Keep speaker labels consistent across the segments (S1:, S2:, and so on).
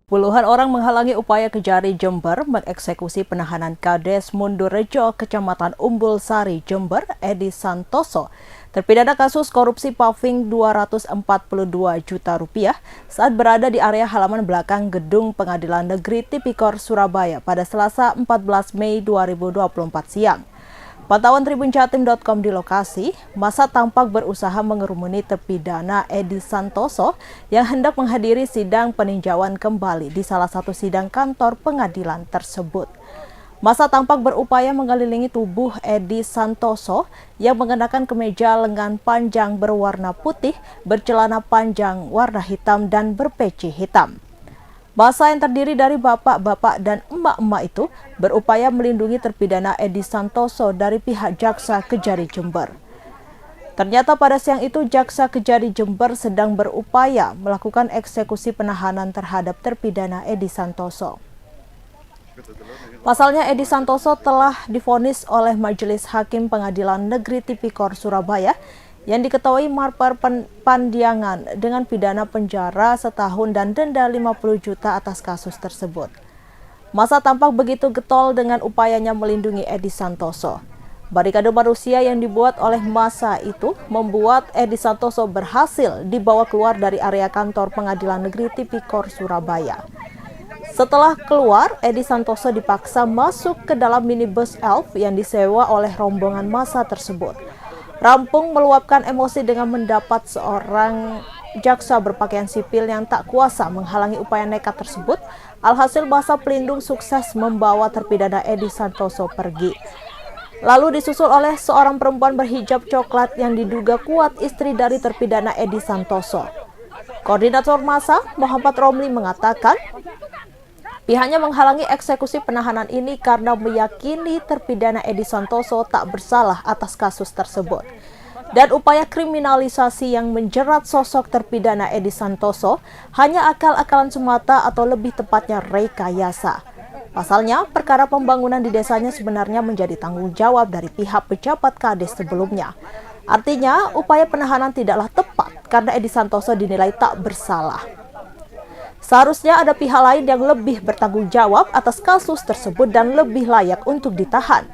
S1: Puluhan orang menghalangi upaya Kejari Jember mengeksekusi penahanan Kades Mundurejo, Kecamatan Umbul Sari, Jember, Edi Santoso, terpidana kasus korupsi paving Rp242 juta saat berada di area halaman belakang Gedung Pengadilan Negeri Tipikor Surabaya pada Selasa 14 Mei 2024 siang. Pantauan tribunjatim.com di lokasi, massa tampak berusaha mengerumuni terpidana Edi Santoso yang hendak menghadiri sidang peninjauan kembali di salah satu sidang kantor pengadilan tersebut. Massa tampak berupaya mengelilingi tubuh Edi Santoso yang mengenakan kemeja lengan panjang berwarna putih, bercelana panjang warna hitam dan berpeci hitam. Massa yang terdiri dari bapak-bapak dan emak-emak itu berupaya melindungi terpidana Edi Santoso dari pihak Jaksa Kejari Jember. Ternyata pada siang itu Jaksa Kejari Jember sedang berupaya melakukan eksekusi penahanan terhadap terpidana Edi Santoso. Pasalnya Edi Santoso telah divonis oleh Majelis Hakim Pengadilan Negeri Tipikor Surabaya yang diketahui Marper Pandiangan dengan pidana penjara setahun dan denda 50 juta atas kasus tersebut. Massa tampak begitu getol dengan upayanya melindungi Edi Santoso. Barikade manusia yang dibuat oleh massa itu membuat Edi Santoso berhasil dibawa keluar dari area kantor Pengadilan Negeri Tipikor Surabaya. Setelah keluar, Edi Santoso dipaksa masuk ke dalam minibus Elf yang disewa oleh rombongan massa tersebut. Rampung meluapkan emosi dengan mendapat seorang jaksa berpakaian sipil yang tak kuasa menghalangi upaya nekat tersebut. Alhasil massa pelindung sukses membawa terpidana Edi Santoso pergi. Lalu disusul oleh seorang perempuan berhijab coklat yang diduga kuat istri dari terpidana Edi Santoso. Koordinator massa, Muhammad Romli, mengatakan pihaknya menghalangi eksekusi penahanan ini karena meyakini terpidana Edi Santoso tak bersalah atas kasus tersebut. Dan upaya kriminalisasi yang menjerat sosok terpidana Edi Santoso hanya akal-akalan semata atau lebih tepatnya rekayasa. Pasalnya, perkara pembangunan di desanya sebenarnya menjadi tanggung jawab dari pihak pejabat Kades sebelumnya. Artinya, upaya penahanan tidaklah tepat karena Edi Santoso dinilai tak bersalah. Seharusnya ada pihak lain yang lebih bertanggung jawab atas kasus tersebut dan lebih layak untuk ditahan.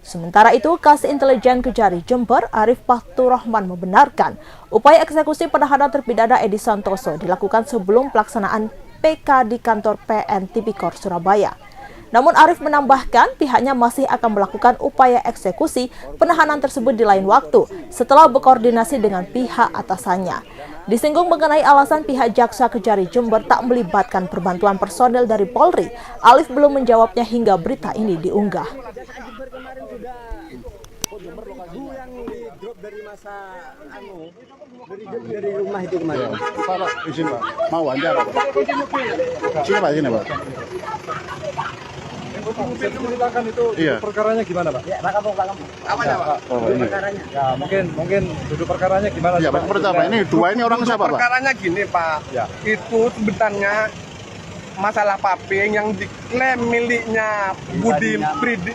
S1: Sementara itu, Kasih Intelijen Kejari Jember, Arif Fathurrahman, membenarkan upaya eksekusi penahanan terpidana Edi Santoso dilakukan sebelum pelaksanaan PK di kantor PN Tipikor Surabaya. Namun Arif menambahkan pihaknya masih akan melakukan upaya eksekusi penahanan tersebut di lain waktu setelah berkoordinasi dengan pihak atasannya. Disinggung mengenai alasan pihak Jaksa Kejari Jember tak melibatkan perbantuan personel dari Polri, Arif belum menjawabnya hingga berita ini diunggah.
S2: Dari rumah itu kemarin.
S3: Pak, izin Pak. Mau wawancara Pak. Sini Pak, sini Pak.
S2: Ceritakan itu perkaranya gimana Pak?
S4: Ya, Pak Kampung.
S2: Apa ya Pak?
S4: Perkaranya.
S2: Ya, mungkin duduk perkaranya gimana?
S3: Ya Pak, pertama ini dua ini orang siapa Pak?
S5: Perkaranya gini Pak,
S2: Ya.
S5: itu sebenarnya masalah paving yang diklaim miliknya pribadi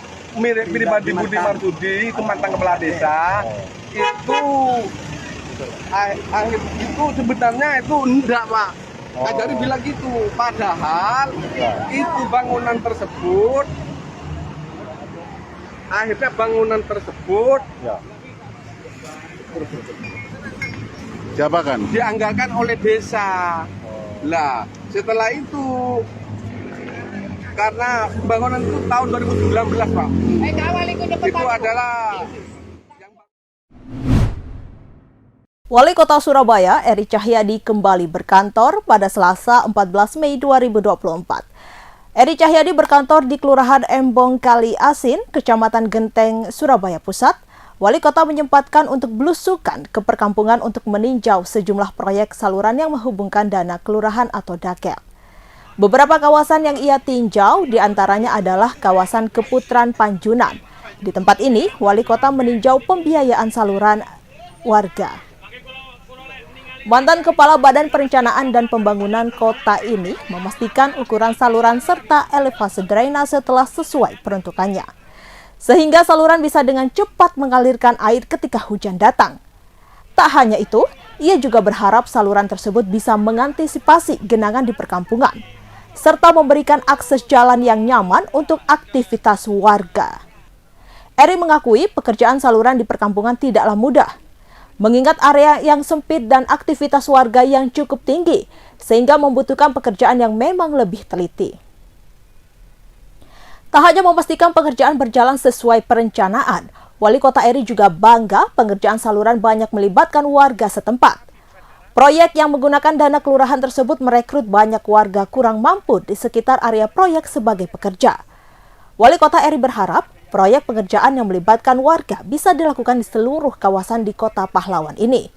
S5: Budi Marsudi, itu mantan kepala desa. Itu sebenarnya itu enggak Pak. Kajari bilang gitu, padahal itu bangunan tersebut, akhirnya bangunan tersebut
S3: Siapa kan?
S5: dianggarkan oleh desa. Lah, setelah itu karena bangunan itu tahun 2019 Pak, itu adalah
S1: Wali Kota Surabaya, Eri Cahyadi, kembali berkantor pada Selasa 14 Mei 2024. Eri Cahyadi berkantor di Kelurahan Embong Kali Asin, Kecamatan Genteng, Surabaya Pusat. Wali Kota menyempatkan untuk belusukan ke perkampungan untuk meninjau sejumlah proyek saluran yang menghubungkan dana kelurahan atau Dakel. Beberapa kawasan yang ia tinjau diantaranya adalah kawasan Keputran Panjunan. Di tempat ini, Wali Kota meninjau pembiayaan saluran warga. Mantan Kepala Badan Perencanaan dan Pembangunan Kota ini memastikan ukuran saluran serta elevasi drainase telah sesuai peruntukannya, sehingga saluran bisa dengan cepat mengalirkan air ketika hujan datang. Tak hanya itu, ia juga berharap saluran tersebut bisa mengantisipasi genangan di perkampungan. serta memberikan akses jalan yang nyaman untuk aktivitas warga. Eri mengakui pekerjaan saluran di perkampungan tidaklah mudah, mengingat area yang sempit dan aktivitas warga yang cukup tinggi, sehingga membutuhkan pekerjaan yang memang lebih teliti. Tak hanya memastikan pekerjaan berjalan sesuai perencanaan, Wali Kota Eri juga bangga pengerjaan saluran banyak melibatkan warga setempat. Proyek yang menggunakan dana kelurahan tersebut merekrut banyak warga kurang mampu di sekitar area proyek sebagai pekerja. Wali Kota Eri berharap proyek pengerjaan yang melibatkan warga bisa dilakukan di seluruh kawasan di Kota Pahlawan ini.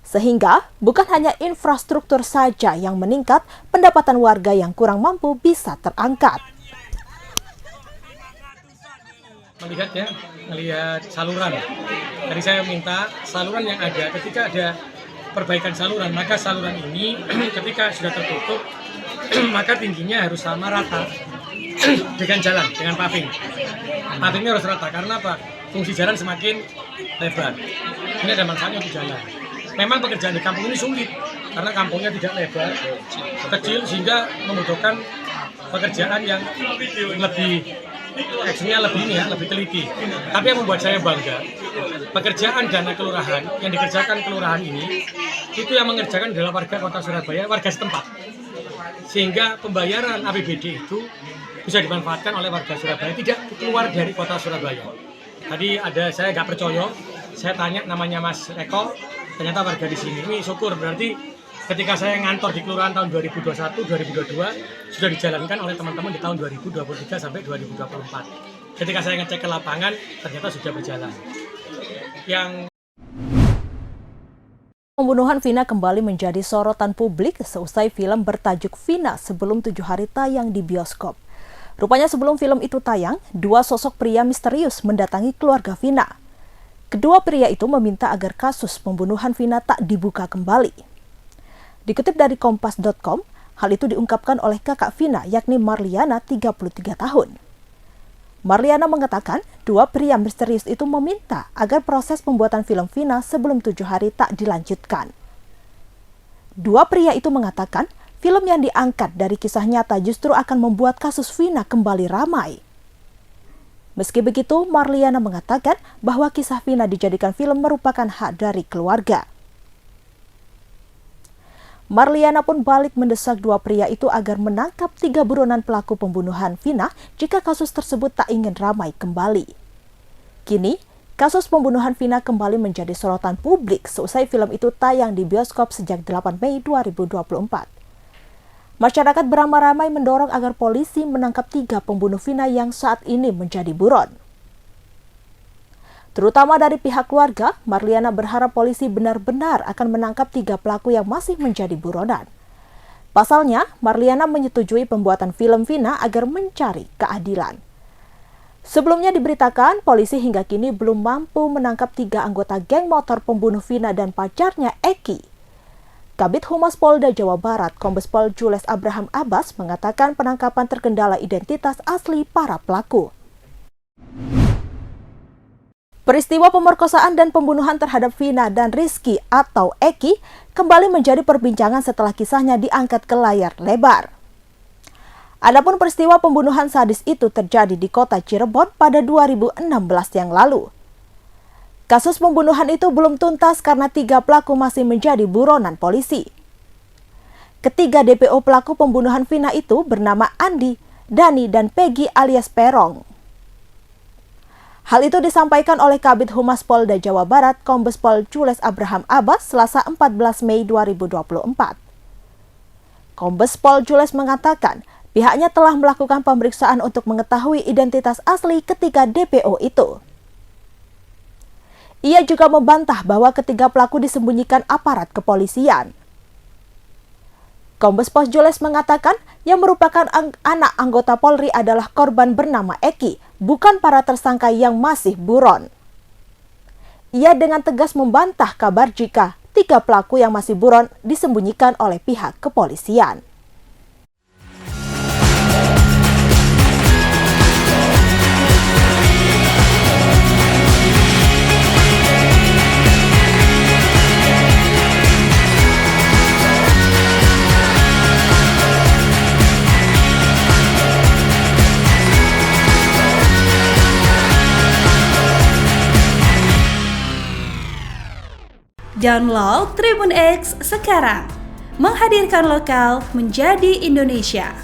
S1: Sehingga bukan hanya infrastruktur saja yang meningkat, pendapatan warga yang kurang mampu bisa terangkat.
S4: Melihat saluran. Tadi saya minta saluran yang ada, ketika ada perbaikan saluran, maka saluran ini ketika sudah tertutup, maka tingginya harus sama rata dengan jalan, dengan paving. Pavingnya harus rata, karena apa? Fungsi jalan semakin lebar. Ini ada manfaatnya untuk jalan. Memang pekerjaan di kampung ini sulit, karena kampungnya tidak lebar, kecil, sehingga membutuhkan pekerjaan yang lebih actionnya lebih teliti. Tapi yang membuat saya bangga, pekerjaan dana kelurahan yang dikerjakan kelurahan ini, itu yang mengerjakan adalah warga Kota Surabaya, warga setempat. Sehingga pembayaran APBD itu bisa dimanfaatkan oleh warga Surabaya, tidak keluar dari Kota Surabaya. Tadi saya nggak percaya, saya tanya namanya Mas Eko, ternyata warga di sini. Ini syukur, berarti ketika saya ngantor di kelurahan tahun 2021-2022 sudah dijalankan oleh teman-teman di tahun 2023 sampai 2024. Ketika saya ngecek ke lapangan, ternyata sudah berjalan.
S1: Pembunuhan Vina kembali menjadi sorotan publik seusai film bertajuk Vina sebelum 7 hari tayang di bioskop. Rupanya sebelum film itu tayang, 2 sosok pria misterius mendatangi keluarga Vina. Kedua pria itu meminta agar kasus pembunuhan Vina tak dibuka kembali. Dikutip dari Kompas.com, hal itu diungkapkan oleh kakak Vina, yakni Marliana, 33 tahun. Marliana mengatakan, 2 pria misterius itu meminta agar proses pembuatan film Vina sebelum 7 hari tak dilanjutkan. 2 pria itu mengatakan, film yang diangkat dari kisah nyata justru akan membuat kasus Vina kembali ramai. Meski begitu, Marliana mengatakan bahwa kisah Vina dijadikan film merupakan hak dari keluarga. Marliana pun balik mendesak 2 pria itu agar menangkap 3 buronan pelaku pembunuhan Vina jika kasus tersebut tak ingin ramai kembali. Kini, kasus pembunuhan Vina kembali menjadi sorotan publik seusai film itu tayang di bioskop sejak 8 Mei 2024. Masyarakat beramai-ramai mendorong agar polisi menangkap 3 pembunuh Vina yang saat ini menjadi buron. Terutama dari pihak keluarga, Marliana berharap polisi benar-benar akan menangkap 3 pelaku yang masih menjadi buronan. Pasalnya, Marliana menyetujui pembuatan film Vina agar mencari keadilan. Sebelumnya diberitakan, polisi hingga kini belum mampu menangkap 3 anggota geng motor pembunuh Vina dan pacarnya Eki. Kabid Humas Polda Jawa Barat, Kombes Pol Jules Abraham Abbas mengatakan penangkapan terkendala identitas asli para pelaku. Peristiwa pemerkosaan dan pembunuhan terhadap Vina dan Rizky atau Eki kembali menjadi perbincangan setelah kisahnya diangkat ke layar lebar. Adapun peristiwa pembunuhan sadis itu terjadi di kota Cirebon pada 2016 yang lalu. Kasus pembunuhan itu belum tuntas karena 3 pelaku masih menjadi buronan polisi. Ketiga DPO pelaku pembunuhan Vina itu bernama Andi, Dani, dan Peggy alias Perong. Hal itu disampaikan oleh Kabid Humas Polda Jawa Barat, Kombes Pol Jules Abraham Abbas, Selasa 14 Mei 2024. Kombes Pol Jules mengatakan, pihaknya telah melakukan pemeriksaan untuk mengetahui identitas asli ketiga DPO itu. Ia juga membantah bahwa ketiga pelaku disembunyikan aparat kepolisian. Kombes Pol Jules mengatakan yang merupakan anak anggota Polri adalah korban bernama Eki, bukan para tersangka yang masih buron. Ia dengan tegas membantah kabar jika 3 pelaku yang masih buron disembunyikan oleh pihak kepolisian.
S6: Download Tribun X sekarang. Menghadirkan lokal menjadi Indonesia.